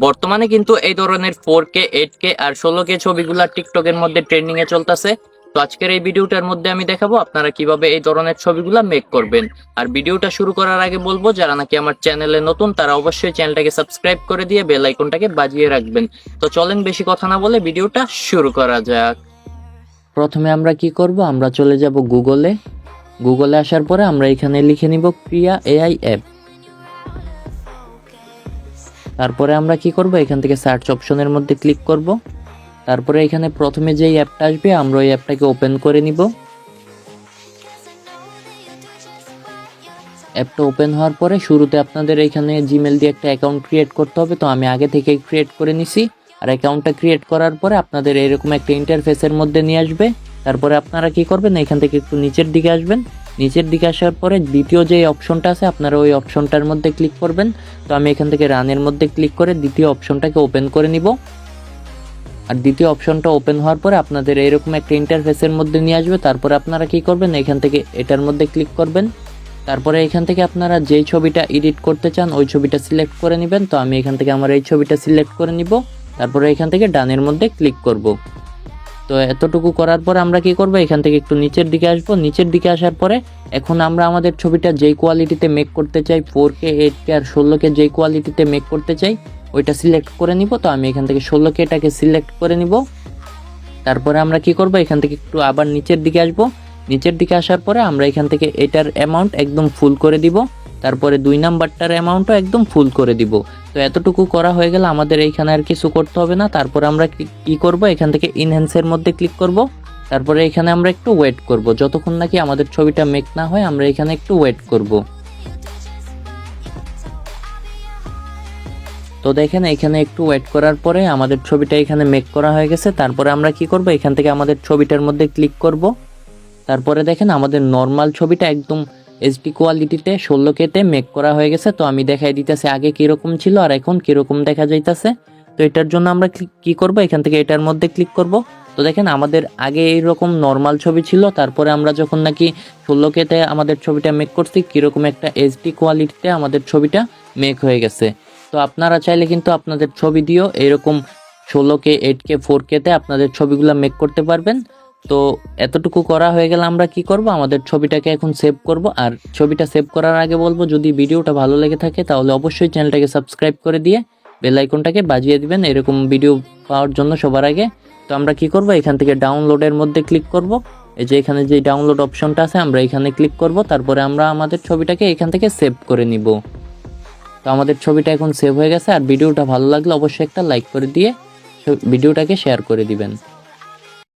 বর্তমানে কিন্তু এই ধরনের 4K 8K আর 16K ছবিগুলা টিকটকের মধ্যে ট্রেন্ডিং এ চলতেছে। তো আজকের এই ভিডিওটার মধ্যে আমি দেখাবো আপনারা কিভাবে এই ধরনের ছবিগুলা মেক করবেন। আর ভিডিওটা শুরু করার আগে বলবো, যারা নাকি আমার চ্যানেলে নতুন তারা অবশ্যই চ্যানেলটাকে সাবস্ক্রাইব করে দিয়ে বেল আইকনটাকে বাজিয়ে রাখবেন। তো চলেন বেশি কথা না বলে ভিডিওটা শুরু করা যাক। প্রথমে আমরা কি করব, আমরা চলে যাব গুগলে আসার পরে আমরা এখানে লিখে নিব ক্রিয়া এআই অ্যাপ। তারপরে আমরা কি করব, এখান থেকে সার্চ অপশনের মধ্যে ক্লিক করব। তারপরে এখানে প্রথমে যেই অ্যাপটা আসবে আমরা ওই অ্যাপটাকে ওপেন করে নিব। অ্যাপটা ওপেন হওয়ার পরে শুরুতে আপনাদের এখানে জিমেল দিয়ে একটা অ্যাকাউন্ট ক্রিয়েট করতে হবে। তো আমি আগে থেকেই ক্রিয়েট করে নিছি। আর অ্যাকাউন্টটা ক্রিয়েট করার পরে আপনাদের এরকম একটা ইন্টারফেসের মধ্যে নিয়ে আসবে। তারপরে আপনারা কি করবেন, এখান থেকে একটু নিচের দিকে আসবেন। নিচের দিকে আসার পরে দ্বিতীয় যে অপশনটা আছে আপনারা ওই অপশনটার মধ্যে ক্লিক করবেন। তো আমি এখান থেকে রানের মধ্যে ক্লিক করে দ্বিতীয় অপশনটাকে ওপেন করে নিব। আর দ্বিতীয় অপশনটা ওপেন হওয়ার পরে আপনাদের এরকম একটা ইন্টারফেসের মধ্যে নিয়ে আসবে। তারপরে আপনারা কি করবেন, এখান থেকে এটার মধ্যে ক্লিক করবেন। তারপরে এখান থেকে আপনারা যেই ছবিটা এডিট করতে চান ওই ছবিটা সিলেক্ট করে নেবেন। তো আমি এখান থেকে আমার এই ছবিটা সিলেক্ট করে নিব। তারপরে এখান থেকে ডানের মধ্যে ক্লিক করব। তো এতটুকু করার পর আমরা কি করব, এখান থেকে একটু নিচের দিকে আসব। নিচের দিকে আসার পরে এখন আমরা আমাদের ছবিটা যেই কোয়ালিটিতে মেক করতে চাই, 4K 8K আর 16K যেই কোয়ালিটিতে মেক করতে চাই ওইটা সিলেক্ট করে নিব। তো আমি এখান থেকে 16Kটাকে সিলেক্ট করে নিব। তারপরে আমরা কি করব, এখান থেকে একটু আবার নিচের দিকে আসব। নিচের দিকে আসার পরে আমরা এখান থেকে এটার অ্যামাউন্ট একদম ফুল করে দিব। তারপরে 2 নাম্বারটার অ্যামাউন্টও একদম ফুল করে দিব। তো এতটুকু করা হয়ে গেলে আমাদের এইখানে আর কিছু করতে হবে না। তারপরে আমরা কি করব, এখান থেকে ইনহ্যান্সের মধ্যে ক্লিক করব। তারপরে এখানে আমরা একটু ওয়েট করব, যতক্ষণ নাকি আমাদের ছবিটা মেক না হয় আমরা এখানে একটু ওয়েট করব। তো দেখেন এখানে একটু ওয়েট করার পরে আমাদের ছবিটা এখানে মেক করা হয়ে গেছে। তারপরে আমরা কি করব, এখান থেকে আমাদের ছবিটার মধ্যে ক্লিক করব। তারপরে দেখেন আমাদের নর্মাল ছবিটা একদম এইচডি কোয়ালিটিতে 16Kতে মেক করা হয়ে গেছে। তো আমি দেখাই দিতেছি আগে কিরকম ছিল আর এখন কিরকম দেখা যাইতেছে। তো এটার জন্য আমরা কি করব, এখান থেকে এটার মধ্যে ক্লিক করব। তো দেখেন আমাদের আগে এইরকম নর্মাল ছবি ছিল, তারপরে আমরা যখন নাকি 16Kতে আমাদের ছবিটা মেক করছি কিরকম একটা এইচডি কোয়ালিটিতে আমাদের ছবিটা মেক হয়ে গেছে। তো আপনারা চাইলে কিন্তু আপনাদের ছবি দিয়েও এরকম 16K 8K 4Kতে আপনাদের ছবিগুলো মেক করতে পারবেন। তো এতটুকু করা হয়ে গেলে আমরা কি করব, আমাদের ছবিটাকে এখন সেভ করব। আর ছবিটা সেভ করার আগে বলবো, যদি ভিডিওটা ভালো লেগে থাকে তাহলে অবশ্যই চ্যানেলটাকে সাবস্ক্রাইব করে দিয়ে বেল আইকনটাকে বাজিয়ে দিবেন এরকম ভিডিও পাওয়ার জন্য সবার আগে। তো আমরা কি করব, এখান থেকে ডাউনলোডের মধ্যে ক্লিক করব। এই যে এখানে যে ডাউনলোড অপশনটা আছে আমরা এখানে ক্লিক করব। তারপরে আমরা আমাদের ছবিটাকে এখান থেকে সেভ করে নিব। তো আমাদের ছবিটা এখন সেভ হয়ে গেছে। আর ভিডিওটা ভালো লাগলে অবশ্যই একটা লাইক করে দিয়ে ভিডিওটাকে শেয়ার করে দিবেন।